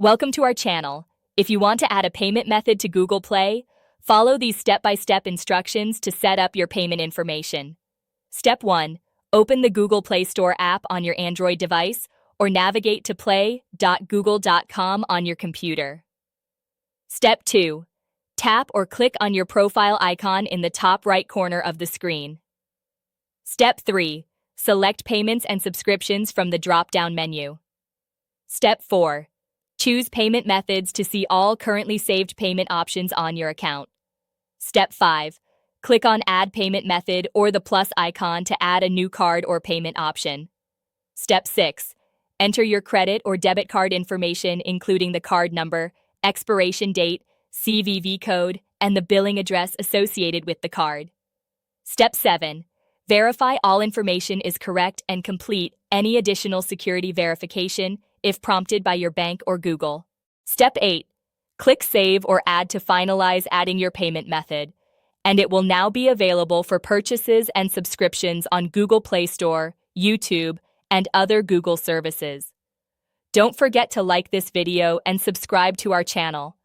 Welcome to our channel. If you want to add a payment method to Google Play, follow these step-by-step instructions to set up your payment information. Step 1. Open the Google Play Store app on your Android device or navigate to play.google.com on your computer. Step 2. Tap or click on your profile icon in the top right corner of the screen. Step 3. Select Payments and Subscriptions from the drop-down menu. Step 4. Choose Payment Methods to see all currently saved payment options on your account. Step 5. Click on Add Payment Method or the plus icon to add a new card or payment option. Step 6. Enter your credit or debit card information, including the card number, expiration date, CVV code, and the billing address associated with the card. Step 7. Verify all information is correct and complete any additional security verification if prompted by your bank or Google. Step 8. Click Save or Add to finalize adding your payment method, and it will now be available for purchases and subscriptions on Google Play Store, YouTube, and other Google services. Don't forget to like this video and subscribe to our channel.